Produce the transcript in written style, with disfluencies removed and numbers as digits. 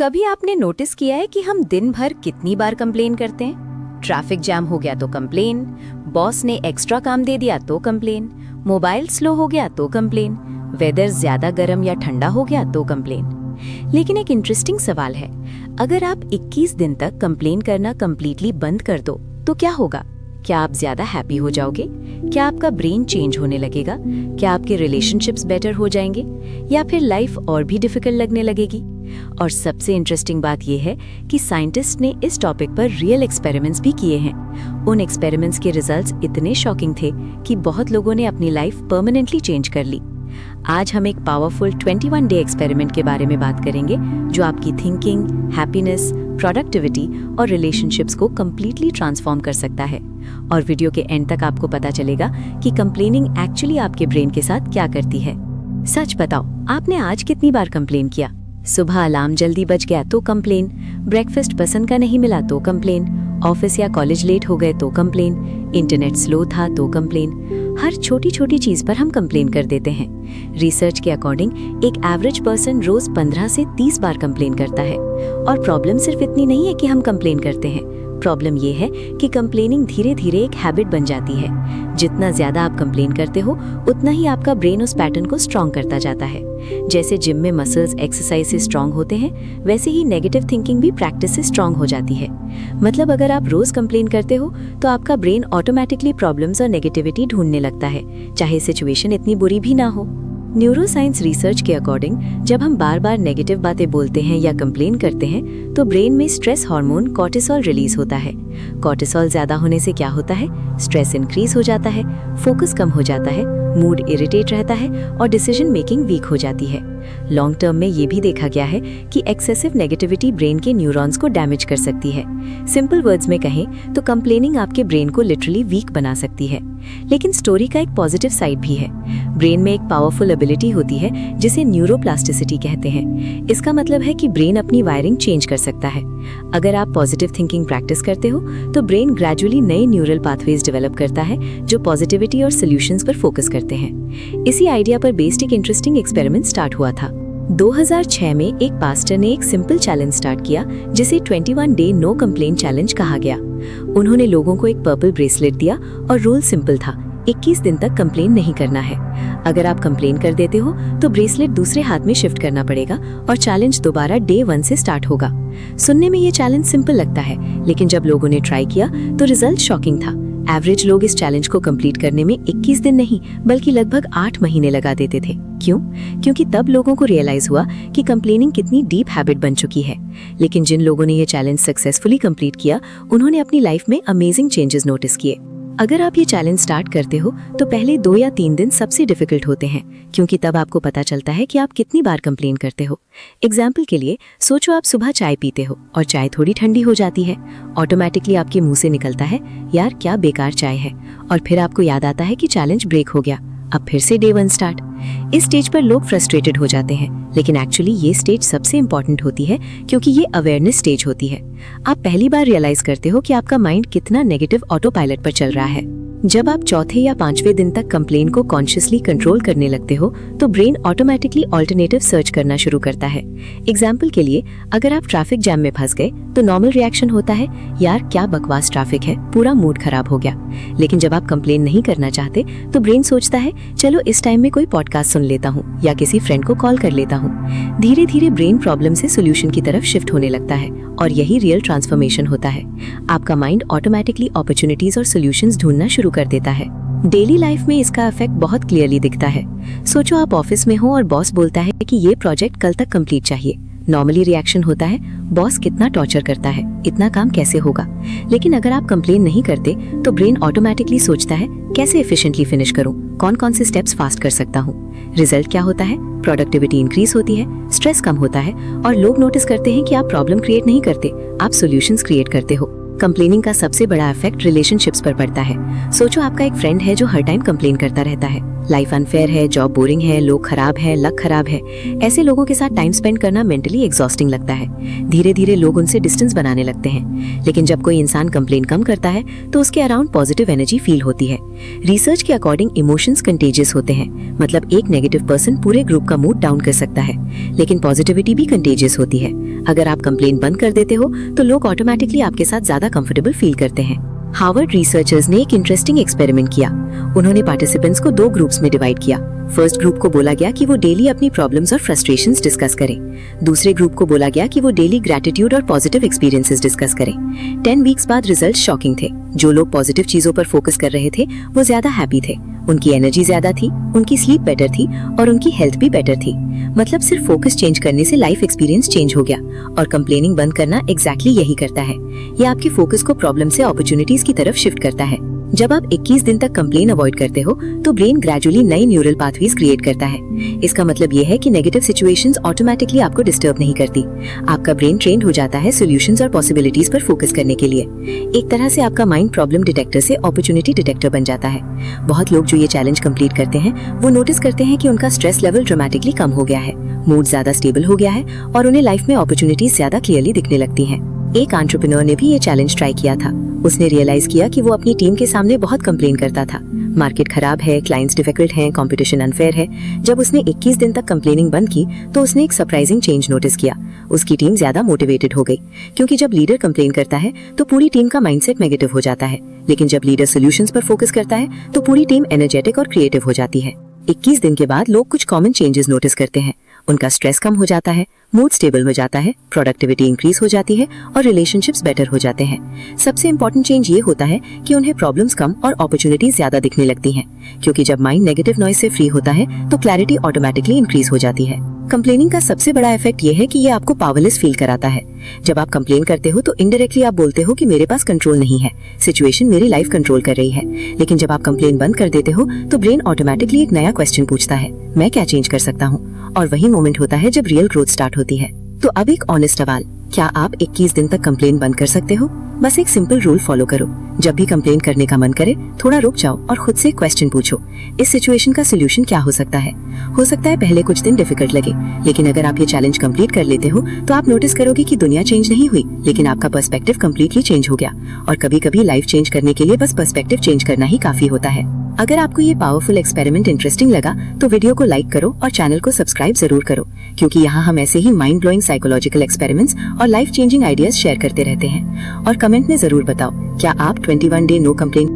कभी आपने नोटिस किया है कि हम दिन भर कितनी बार कंप्लेन करते हैं? ट्रैफिक जैम हो गया तो कंप्लेन, बॉस ने एक्स्ट्रा काम दे दिया तो कंप्लेन, मोबाइल स्लो हो गया तो कंप्लेन, वेदर ज्यादा गर्म या ठंडा हो गया तो कंप्लेन। लेकिन एक इंटरेस्टिंग सवाल है, अगर आप 21 दिन तक कंप्लेन करना कंप्लीटली बंद कर दो तो क्या होगा? क्या आप ज्यादा हैप्पी हो जाओगे? क्या आपका ब्रेन चेंज होने लगेगा? क्या आपके रिलेशनशिप्स बेटर हो जाएंगे? या फिर लाइफ और भी डिफिकल्ट लगने लगेगी? और सबसे इंटरेस्टिंग बात यह है कि साइंटिस्ट ने इस टॉपिक पर रियल एक्सपेरिमेंट्स भी किए हैं। उन एक्सपेरिमेंट्स के रिजल्ट्स इतने शॉकिंग थे कि बहुत लोगों ने अपनी लाइफ परमानेंटली चेंज कर ली। आज हम एक पावरफुल 21 डे एक्सपेरिमेंट के बारे में बात करेंगे जो आपकी थिंकिंग, हैप्पीनेस, प्रोडक्टिविटी और रिलेशनशिप्स को कंप्लीटली ट्रांसफॉर्म कर सकता है। और वीडियो के एंड तक आपको पता चलेगा कि कंप्लेनिंग एक्चुअली आपके ब्रेन के साथ क्या करती है। सच बताओ, आपने आज कितनी बार कंप्लेन किया? सुबह अलार्म जल्दी बज गया तो कंप्लेन, ब्रेकफास्ट पसंद का नहीं मिला तो कंप्लेन, ऑफिस या कॉलेज लेट हो गए तो कंप्लेन, इंटरनेट स्लो था तो कंप्लेन। हर छोटी छोटी चीज पर हम कंप्लेन कर देते हैं। रिसर्च के अकॉर्डिंग एक एवरेज पर्सन रोज 15 से 30 बार कंप्लेन करता है। और प्रॉब्लम सिर्फ इतनी नहीं है कि हम कंप्लेन करते हैं, प्रॉब्लम ये है कि कंप्लेनिंग धीरे धीरे एक हैबिट बन जाती है। जितना ज्यादा आप कंप्लेन करते हो उतना ही आपका ब्रेन उस पैटर्न को स्ट्रॉन्ग करता जाता है। जैसे जिम में मसल्स एक्सरसाइज से स्ट्रॉन्ग होते हैं, वैसे ही नेगेटिव थिंकिंग भी प्रैक्टिस से स्ट्रॉन्ग हो जाती है। मतलब अगर आप रोज कंप्लेन करते हो तो आपका ब्रेन ऑटोमेटिकली प्रॉब्लम्स और नेगेटिविटी ढूंढने लगता है, चाहे सिचुएशन इतनी बुरी भी ना हो। न्यूरोसाइंस रिसर्च के अकॉर्डिंग जब हम बार बार नेगेटिव बातें बोलते हैं या कंप्लेन करते हैं तो ब्रेन में स्ट्रेस हार्मोन कॉर्टिसोल रिलीज होता है। कॉर्टिसोल ज्यादा होने से क्या होता है? स्ट्रेस इंक्रीज हो जाता है, फोकस कम हो जाता है, मूड इरिटेट रहता है और डिसीजन मेकिंग वीक हो जाती है। लॉन्ग टर्म में ये भी देखा गया है कि एक्सेसिव नेगेटिविटी ब्रेन के न्यूरॉन्स को डैमेज कर सकती है। सिंपल वर्ड्स में कहें तो कंप्लेनिंग आपके ब्रेन को लिटरली वीक बना सकती है। लेकिन स्टोरी का एक पॉजिटिव साइड भी है। ब्रेन में एक पावरफुल एबिलिटी होती है जिसे न्यूरोप्लास्टिसिटी कहते हैं। इसका मतलब है कि ब्रेन अपनी वायरिंग चेंज कर सकता है। अगर आप पॉजिटिव थिंकिंग प्रैक्टिस करते हो तो ब्रेन ग्रेजुअली नए न्यूरल पाथवेज डेवलप करता है जो पॉजिटिविटी और सॉल्यूशंस पर फोकस करते हैं। इसी आइडिया पर बेस्ड एक इंटरेस्टिंग एक्सपेरिमेंट स्टार्ट हुआ था। 2006 में एक पास्टर ने एक सिंपल चैलेंज स्टार्ट किया जिसे 21 डे नो कंप्लेन चैलेंज कहा गया। उन्होंने लोगों को एक पर्पल ब्रेसलेट दिया और रूल सिंपल था, 21 दिन तक कंप्लेन नहीं करना है। अगर आप कंप्लेन कर देते हो तो ब्रेसलेट दूसरे हाथ में शिफ्ट करना पड़ेगा और चैलेंज दोबारा डे 1 से स्टार्ट होगा। सुनने में ये चैलेंज सिंपल लगता है, लेकिन जब लोगों ने ट्राई किया तो रिजल्ट शॉकिंग था। एवरेज लोग इस चैलेंज को कंप्लीट करने में 21 दिन नहीं बल्कि लगभग 8 महीने लगा देते थे। क्यों? क्योंकि तब लोगों को रियलाइज हुआ कि कंप्लेनिंग कितनी डीप हैबिट बन चुकी है। लेकिन जिन लोगों ने ये चैलेंज सक्सेसफुली कंप्लीट किया उन्होंने अपनी लाइफ में अमेजिंग चेंजेस नोटिस किए। अगर आप ये चैलेंज स्टार्ट करते हो तो पहले 2 या 3 दिन सबसे डिफिकल्ट होते हैं, क्योंकि तब आपको पता चलता है कि आप कितनी बार कंप्लेन करते हो। एग्जाम्पल के लिए सोचो आप सुबह चाय पीते हो और चाय थोड़ी ठंडी हो जाती है। ऑटोमेटिकली आपके मुंह से निकलता है, यार क्या बेकार चाय है। और फिर आपको याद आता है कि चैलेंज ब्रेक हो गया, अब फिर से डे 1 स्टार्ट। इस स्टेज पर लोग फ्रस्ट्रेटेड हो जाते हैं, लेकिन एक्चुअली ये स्टेज सबसे इंपॉर्टेंट होती है क्योंकि ये अवेयरनेस स्टेज होती है। आप पहली बार रियलाइज करते हो कि आपका माइंड कितना नेगेटिव ऑटो पायलट पर चल रहा है। जब आप चौथे या 5वें दिन तक कंप्लेन को कॉन्शियसली कंट्रोल करने लगते हो तो ब्रेन ऑटोमेटिकली ऑल्टरनेटिव सर्च करना शुरू करता है। एग्जाम्पल के लिए अगर आप ट्रैफिक जैम में फंस गए तो नॉर्मल रिएक्शन होता है, यार क्या बकवास ट्रैफिक है, पूरा मूड खराब हो गया। लेकिन जब आप कंप्लेन नहीं करना चाहते तो ब्रेन सोचता है, चलो इस टाइम में कोई पॉडकास्ट सुन लेता हूँ या किसी फ्रेंड को कॉल कर लेता हूँ। धीरे धीरे ब्रेन प्रॉब्लम से सोल्यूशन की तरफ शिफ्ट होने लगता है और यही रियल ट्रांसफॉर्मेशन होता है। आपका माइंड ऑटोमेटिकली अपॉर्चुनिटीज और सोल्यूशंस ढूंढना शुरू कर देता है। डेली लाइफ में इसका इफेक्ट बहुत क्लियरली दिखता है। सोचो आप ऑफिस में हो और बॉस बोलता है कि ये प्रोजेक्ट कल तक कंप्लीट चाहिए। नॉर्मली रिएक्शन होता है, बॉस कितना टॉर्चर करता है, इतना काम कैसे होगा। लेकिन अगर आप कंप्लेन नहीं करते तो ब्रेन ऑटोमेटिकली सोचता है, कैसे एफिशिएंटली फिनिश करूं, कौन कौन से स्टेप्स फास्ट कर सकता हूं। रिजल्ट क्या होता है? प्रोडक्टिविटी इंक्रीज होती है, स्ट्रेस कम होता है और लोग नोटिस करते हैं कि आप प्रॉब्लम क्रिएट नहीं करते, आप सॉल्यूशंस क्रिएट करते हो। कंप्लेनिंग का सबसे बड़ा इफेक्ट रिलेशनशिप्स पर पड़ता है। सोचो आपका एक फ्रेंड है जो हर टाइम कंप्लेन करता रहता है, लाइफ अनफेयर है, जॉब बोरिंग है, लोग खराब है, लक खराब है। ऐसे लोगों के साथ टाइम स्पेंड करना मेंटली एग्जॉस्टिंग लगता है। धीरे धीरे लोग उनसे डिस्टेंस बनाने लगते हैं। लेकिन जब कोई इंसान कंप्लेन कम करता है तो उसके अराउंड पॉजिटिव एनर्जी फील होती है। रिसर्च के अकॉर्डिंग इमोशंस कंटेजियस होते हैं, मतलब एक नेगेटिव पर्सन पूरे ग्रुप का मूड डाउन कर सकता है, लेकिन पॉजिटिविटी भी कंटेजियस होती है। अगर आप कंप्लेन बंद कर देते हो तो लोग ऑटोमेटिकली आपके साथ ज्यादा कंफर्टेबल फील करते हैं। हार्वर्ड रिसर्चर्स ने एक इंटरेस्टिंग एक्सपेरिमेंट किया। उन्होंने पार्टिसिपेंट्स को 2 ग्रुप्स में डिवाइड किया। फर्स्ट ग्रुप को बोला गया कि वो डेली अपनी प्रॉब्लम्स और फ्रस्ट्रेशंस डिस्कस करें। दूसरे ग्रुप को बोला गया कि वो डेली ग्रैटिट्यूड और पॉजिटिव एक्सपीरियंसेस डिस्कस करें। 10 वीक्स बाद रिजल्ट शॉकिंग थे। जो लोग पॉजिटिव चीजों पर फोकस कर रहे थे वो ज्यादा हैप्पी थे, उनकी एनर्जी ज्यादा थी, उनकी स्लीप बेटर थी और उनकी हेल्थ भी बेटर थी। मतलब सिर्फ फोकस चेंज करने से लाइफ एक्सपीरियंस चेंज हो गया। और कंप्लेनिंग बंद करना एग्जैक्टली यही करता है। ये आपके फोकस को प्रॉब्लम से अपॉर्चुनिटीज की तरफ शिफ्ट करता है। जब आप 21 दिन तक कंप्लेन अवॉइड करते हो तो ब्रेन ग्रेजुअली नई न्यूरल पाथवेज क्रिएट करता है। इसका मतलब ये है कि नेगेटिव सिचुएशंस ऑटोमेटिकली आपको डिस्टर्ब नहीं करती। आपका ब्रेन ट्रेंड हो जाता है सॉल्यूशंस और पॉसिबिलिटीज पर फोकस करने के लिए। एक तरह से आपका माइंड प्रॉब्लम डिटेक्टर से अपॉर्चुनिटी डिटेक्टर बन जाता है। बहुत लोग जो ये चैलेंज कंप्लीट करते हैं वो नोटिस करते हैं कि उनका स्ट्रेस लेवल ड्रामेटिकली कम हो गया है, मूड ज्यादा स्टेबल हो गया है और उन्हें लाइफ में अपॉर्चुनिटीज ज्यादा क्लियरली दिखने लगती हैं। एक एंटरप्रेन्योर ने भी ये चैलेंज ट्राई किया था। उसने रियलाइज किया कि वो अपनी टीम के सामने बहुत कंप्लेन करता था। मार्केट खराब है, क्लाइंट्स डिफिकल्ट हैं, कंपटीशन अनफेयर है। जब उसने 21 दिन तक कंप्लेनिंग बंद की तो उसने एक सरप्राइजिंग चेंज नोटिस किया। उसकी टीम ज्यादा मोटिवेटेड हो गई, क्योंकि जब लीडर कंप्लेन करता है तो पूरी टीम का माइंडसेट नेगेटिव हो जाता है, लेकिन जब लीडर सॉल्यूशंस पर फोकस करता है तो पूरी टीम एनर्जेटिक और क्रिएटिव हो जाती है। 21 दिन के बाद लोग कुछ कॉमन चेंजेस नोटिस करते हैं। उनका स्ट्रेस कम हो जाता है, मूड स्टेबल हो जाता है, प्रोडक्टिविटी इंक्रीज हो जाती है और रिलेशनशिप्स बेटर हो जाते हैं। सबसे इंपॉर्टेंट चेंज ये होता है कि उन्हें प्रॉब्लम्स कम और अपॉर्चुनिटीज ज्यादा दिखने लगती हैं, क्योंकि जब माइंड नेगेटिव नॉइज से फ्री होता है तो क्लैरिटी ऑटोमेटिकली इंक्रीज हो जाती है। कंप्लेनिंग का सबसे बड़ा इफेक्ट ये है कि ये आपको पावरलेस फील कराता है। जब आप कंप्लेन करते हो तो इनडायरेक्टली आप बोलते हो कि मेरे पास कंट्रोल नहीं है, सिचुएशन मेरी लाइफ कंट्रोल कर रही है। लेकिन जब आप कंप्लेन बंद कर देते हो तो ब्रेन ऑटोमेटिकली एक नया क्वेश्चन पूछता है, मैं क्या चेंज कर सकता हूँ? और वही मोमेंट होता है जब रियल ग्रोथ स्टार्ट होती है। तो अब एक ऑनेस्ट सवाल, क्या आप 21 दिन तक कंप्लेन बंद कर सकते हो? बस एक सिंपल रूल फॉलो करो। जब भी कंप्लेन करने का मन करे थोड़ा रुक जाओ और खुद से क्वेश्चन पूछो, इस सिचुएशन का सोल्यूशन क्या हो सकता है? हो सकता है पहले कुछ दिन डिफिकल्ट लगे, लेकिन अगर आप ये चैलेंज कंप्लीट कर लेते हो तो आप नोटिस करोगे कि दुनिया चेंज नहीं हुई, लेकिन आपका पर्सपेक्टिव कंप्लीटली चेंज हो गया। और कभी कभी लाइफ चेंज करने के लिए बस पर्सपेक्टिव चेंज करना ही काफी होता है। अगर आपको ये पावरफुल एक्सपेरिमेंट इंटरेस्टिंग लगा तो वीडियो को लाइक करो और चैनल को सब्सक्राइब जरूर करो, क्योंकि यहाँ हम ऐसे ही माइंड ब्लोइंग साइकोलॉजिकल एक्सपेरिमेंट्स और लाइफ चेंजिंग आइडियाज शेयर करते रहते हैं। और कमेंट में जरूर बताओ, क्या आप 21 डे नो कंप्लेन